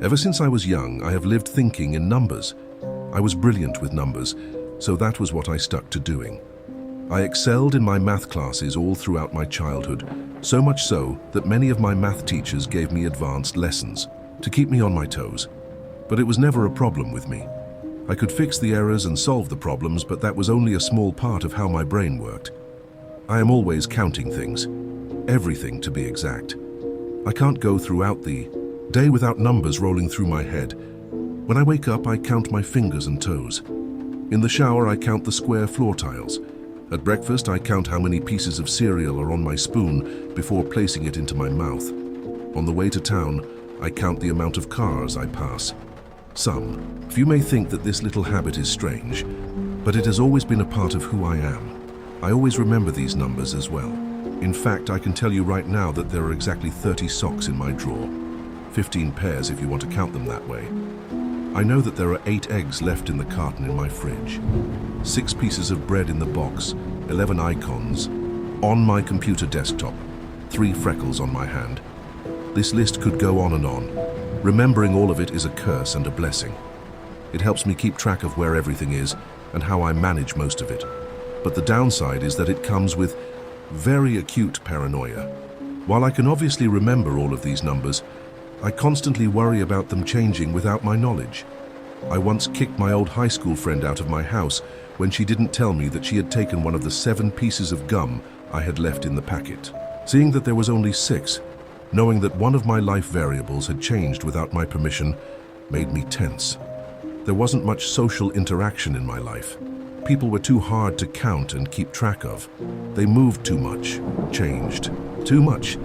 Ever since I was young, I have lived thinking in numbers. I was brilliant with numbers, so that was what I stuck to doing. I excelled in my math classes all throughout my childhood, so much so that many of my math teachers gave me advanced lessons to keep me on my toes. But it was never a problem with me. I could fix the errors and solve the problems, but that was only a small part of how my brain worked. I am always counting things, everything to be exact. I can't go throughout the day without numbers rolling through my head. When I wake up, I count my fingers and toes. In the shower, I count the square floor tiles. At breakfast, I count how many pieces of cereal are on my spoon before placing it into my mouth. On the way to town, I count the amount of cars I pass. Some of you may think that this little habit is strange, but it has always been a part of who I am. I always remember these numbers as well. In fact, I can tell you right now that there are exactly 30 socks in my drawer. 15 pairs if you want to count them that way. I know that there are 8 eggs left in the carton in my fridge, 6 pieces of bread in the box, 11 icons on my computer desktop, 3 freckles on my hand. This list could go on and on. Remembering all of it is a curse and a blessing. It helps me keep track of where everything is and how I manage most of it. But the downside is that it comes with very acute paranoia. While I can obviously remember all of these numbers, I constantly worry about them changing without my knowledge. I once kicked my old high school friend out of my house when she didn't tell me that she had taken one of the 7 pieces of gum I had left in the packet. Seeing that there was only 6, knowing that one of my life variables had changed without my permission, made me tense. There wasn't much social interaction in my life. People were too hard to count and keep track of. They moved too much, changed too much.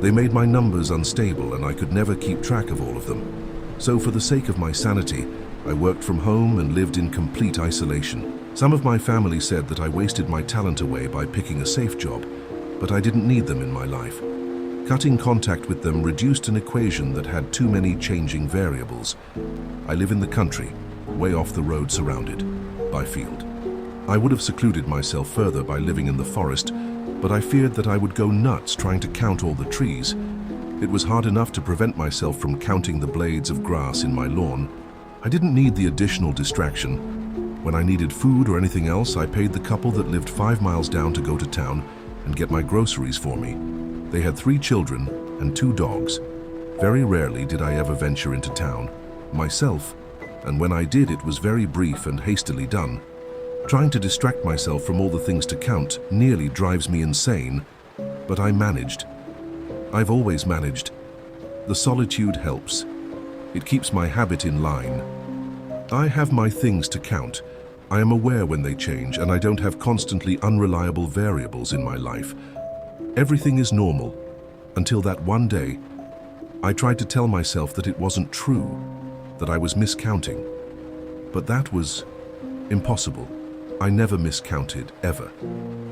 They made my numbers unstable and I could never keep track of all of them. So for the sake of my sanity, I worked from home and lived in complete isolation. Some of my family said that I wasted my talent away by picking a safe job, but I didn't need them in my life. Cutting contact with them reduced an equation that had too many changing variables. I live in the country, way off the road, surrounded by field. I would have secluded myself further by living in the forest, but I feared that I would go nuts trying to count all the trees. It was hard enough to prevent myself from counting the blades of grass in my lawn. I didn't need the additional distraction. When I needed food or anything else, I paid the couple that lived 5 miles down to go to town and get my groceries for me. They had 3 children and 2 dogs. Very rarely did I ever venture into town myself, and when I did, it was very brief and hastily done. Trying to distract myself from all the things to count nearly drives me insane, but I managed. I've always managed. The solitude helps. It keeps my habit in line. I have my things to count. I am aware when they change, and I don't have constantly unreliable variables in my life. Everything is normal, until that one day, I tried to tell myself that it wasn't true, that I was miscounting. But that was impossible. I never miscounted, ever.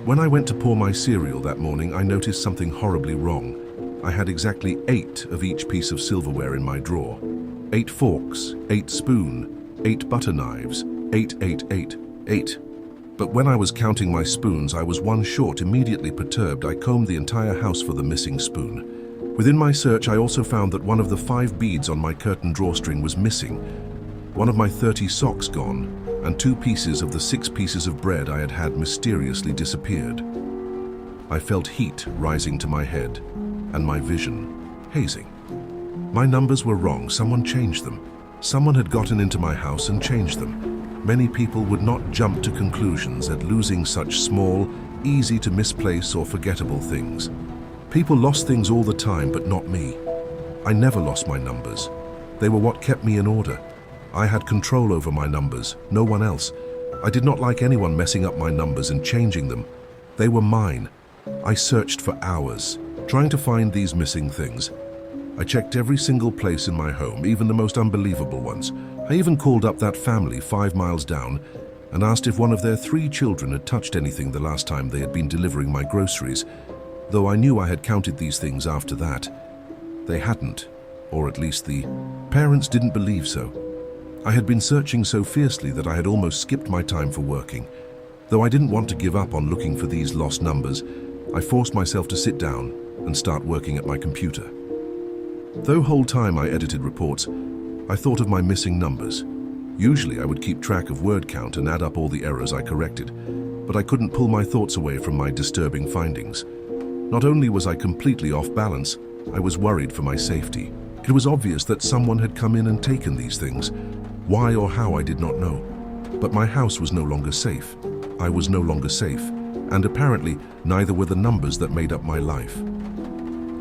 When I went to pour my cereal that morning, I noticed something horribly wrong. I had exactly 8 of each piece of silverware in my drawer. 8 forks, 8 spoon, 8 butter knives, 8, 8, 8, 8. But when I was counting my spoons, I was 1 short. Immediately perturbed, I combed the entire house for the missing spoon. Within my search, I also found that one of the 5 beads on my curtain drawstring was missing, one of my 30 socks gone, and 2 pieces of the 6 pieces of bread I had had mysteriously disappeared. I felt heat rising to my head, and my vision hazing. My numbers were wrong. Someone changed them. Someone had gotten into my house and changed them. Many people would not jump to conclusions at losing such small, easy to misplace or forgettable things. People lost things all the time, but not me. I never lost my numbers. They were what kept me in order. I had control over my numbers, no one else. I did not like anyone messing up my numbers and changing them. They were mine. I searched for hours, trying to find these missing things. I checked every single place in my home, even the most unbelievable ones. I even called up that family 5 miles down and asked if one of their 3 children had touched anything the last time they had been delivering my groceries. Though I knew I had counted these things after that, they hadn't, or at least the parents didn't believe so. I had been searching so fiercely that I had almost skipped my time for working. Though I didn't want to give up on looking for these lost numbers, I forced myself to sit down and start working at my computer. The whole time I edited reports, I thought of my missing numbers. Usually I would keep track of word count and add up all the errors I corrected, but I couldn't pull my thoughts away from my disturbing findings. Not only was I completely off balance, I was worried for my safety. It was obvious that someone had come in and taken these things. Why or how I did not know. But my house was no longer safe. I was no longer safe, and apparently neither were the numbers that made up my life.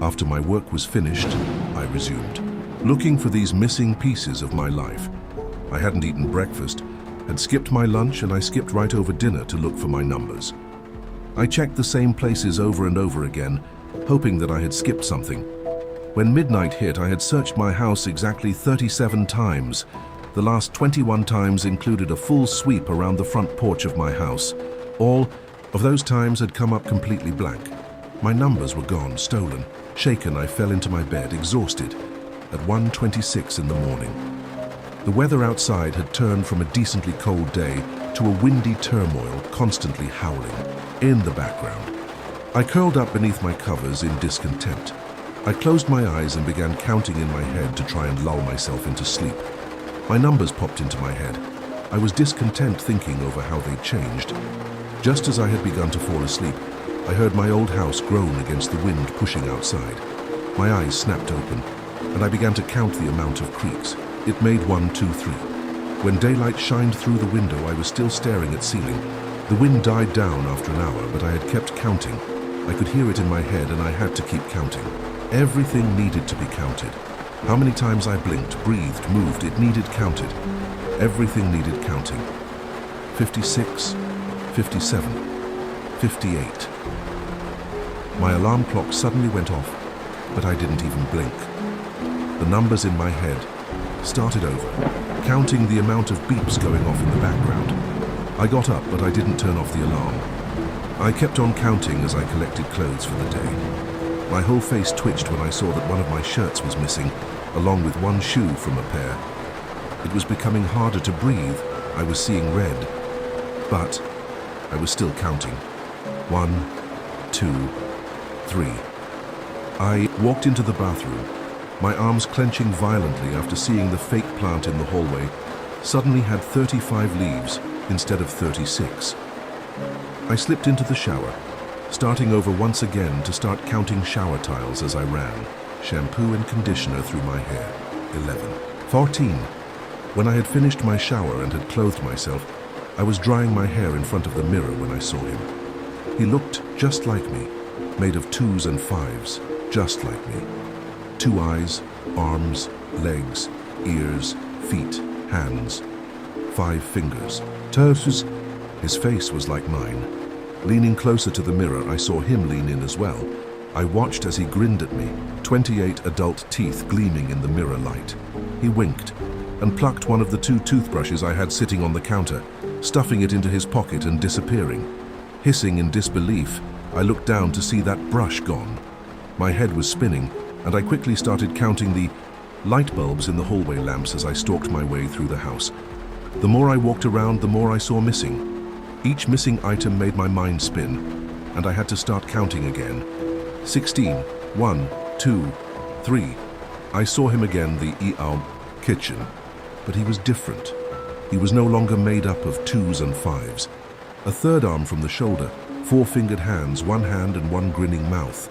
After my work was finished, I resumed, looking for these missing pieces of my life. I hadn't eaten breakfast, had skipped my lunch, and I skipped right over dinner to look for my numbers. I checked the same places over and over again, hoping that I had skipped something. When midnight hit, I had searched my house exactly 37 times. The last 21 times included a full sweep around the front porch of my house. All of those times had come up completely blank. My numbers were gone, stolen. Shaken, I fell into my bed, exhausted, at 1:26 in the morning. The weather outside had turned from a decently cold day to a windy turmoil, constantly howling. In the background, I curled up beneath my covers in discontent. I closed my eyes and began counting in my head to try and lull myself into sleep. My numbers popped into my head. I was discontent thinking over how they'd changed. Just as I had begun to fall asleep, I heard my old house groan against the wind pushing outside. My eyes snapped open, and I began to count the amount of creaks. It made 1, 2, 3. When daylight shined through the window, I was still staring at ceiling. The wind died down after an hour, but I had kept counting. I could hear it in my head, and I had to keep counting. Everything needed to be counted. How many times I blinked, breathed, moved, it needed counted. Everything needed counting. 56, 57, 58. My alarm clock suddenly went off, but I didn't even blink. The numbers in my head started over, counting the amount of beeps going off in the background. I got up, but I didn't turn off the alarm. I kept on counting as I collected clothes for the day. My whole face twitched when I saw that one of my shirts was missing, along with one shoe from a pair. It was becoming harder to breathe. I was seeing red, but I was still counting. 1, 2, 3. I walked into the bathroom, my arms clenching violently after seeing the fake plant in the hallway suddenly had 35 leaves instead of 36. I slipped into the shower, starting over once again to start counting shower tiles as I ran, shampoo and conditioner through my hair. 11. 14. When I had finished my shower and had clothed myself, I was drying my hair in front of the mirror when I saw him. He looked just like me, made of 2s and 5s, just like me. 2 eyes, arms, legs, ears, feet, hands, 5 fingers, toes. His face was like mine. Leaning closer to the mirror, I saw him lean in as well. I watched as he grinned at me, 28 adult teeth gleaming in the mirror light. He winked and plucked one of the 2 toothbrushes I had sitting on the counter, stuffing it into his pocket and disappearing. Hissing in disbelief, I looked down to see that brush gone. My head was spinning, and I quickly started counting the light bulbs in the hallway lamps as I stalked my way through the house. The more I walked around, the more I saw missing. Each missing item made my mind spin, and I had to start counting again. 16, 1, 2, 3. I saw him again, the kitchen, but he was different. He was no longer made up of 2s and 5s. A third arm from the shoulder, 4-fingered hands, 1 hand and 1 grinning mouth.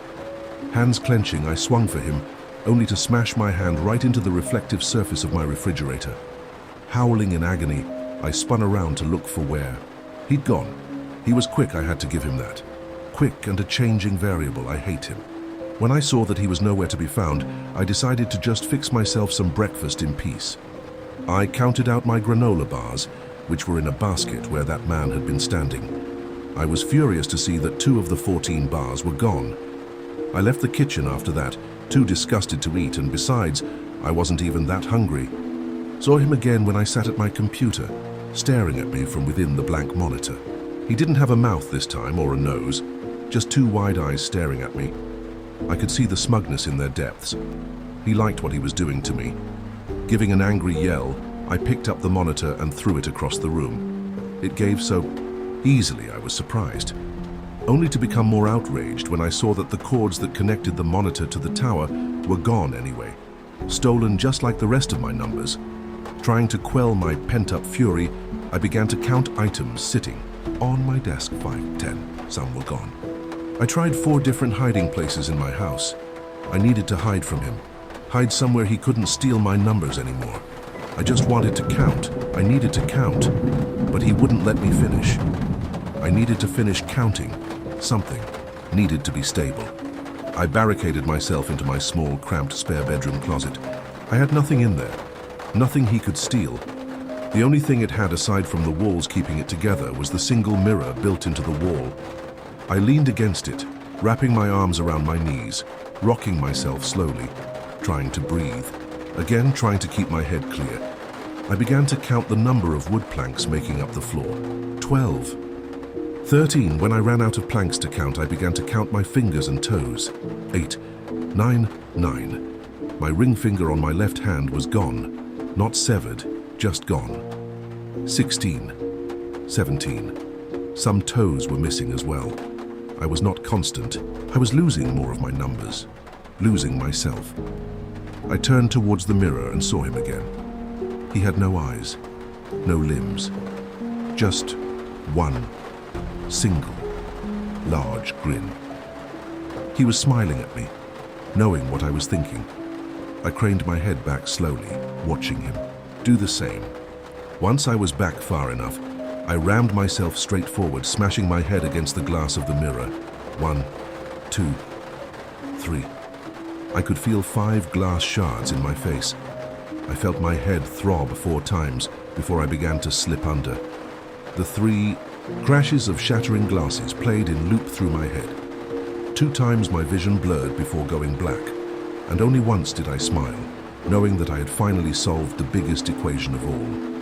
Hands clenching, I swung for him, only to smash my hand right into the reflective surface of my refrigerator. Howling in agony, I spun around to look for where. He'd gone. He was quick, I had to give him that. Quick and a changing variable, I hate him. When I saw that he was nowhere to be found, I decided to just fix myself some breakfast in peace. I counted out my granola bars, which were in a basket where that man had been standing. I was furious to see that 2 of the 14 bars were gone. I left the kitchen after that, too disgusted to eat, and besides, I wasn't even that hungry. Saw him again when I sat at my computer, staring at me from within the blank monitor. He didn't have a mouth this time, or a nose, just 2 wide eyes staring at me. I could see the smugness in their depths. He liked what he was doing to me. Giving an angry yell, I picked up the monitor and threw it across the room. It gave so easily, I was surprised, only to become more outraged when I saw that the cords that connected the monitor to the tower were gone anyway. stolen just like the rest of my numbers. Trying to quell my pent-up fury, I began to count items sitting on my desk. 5, 10, some were gone. I tried 4 different hiding places in my house. I needed to hide from him, hide somewhere he couldn't steal my numbers anymore. I just wanted to count. I needed to count, but he wouldn't let me finish. I needed to finish counting. Something needed to be stable. I barricaded myself into my small, cramped spare bedroom closet. I had nothing in there, nothing he could steal. The only thing it had aside from the walls keeping it together was the single mirror built into the wall. I leaned against it, wrapping my arms around my knees, rocking myself slowly, trying to breathe, again trying to keep my head clear. I began to count the number of wood planks making up the floor. 12. 13. When I ran out of planks to count, I began to count my fingers and toes. 8. 9. 9. My ring finger on my left hand was gone. Not severed, just gone. 16. 17. Some toes were missing as well. I was not constant. I was losing more of my numbers, losing myself. I turned towards the mirror and saw him again. He had no eyes, no limbs, just one single, large grin. He was smiling at me, knowing what I was thinking. I craned my head back slowly, watching him do the same. Once I was back far enough, I rammed myself straight forward, smashing my head against the glass of the mirror. 1, 2, 3. I could feel 5 glass shards in my face. I felt my head throb 4 times before I began to slip under. The 3 crashes of shattering glasses played in loop through my head. 2 times my vision blurred before going black, and only once did I smile, knowing that I had finally solved the biggest equation of all.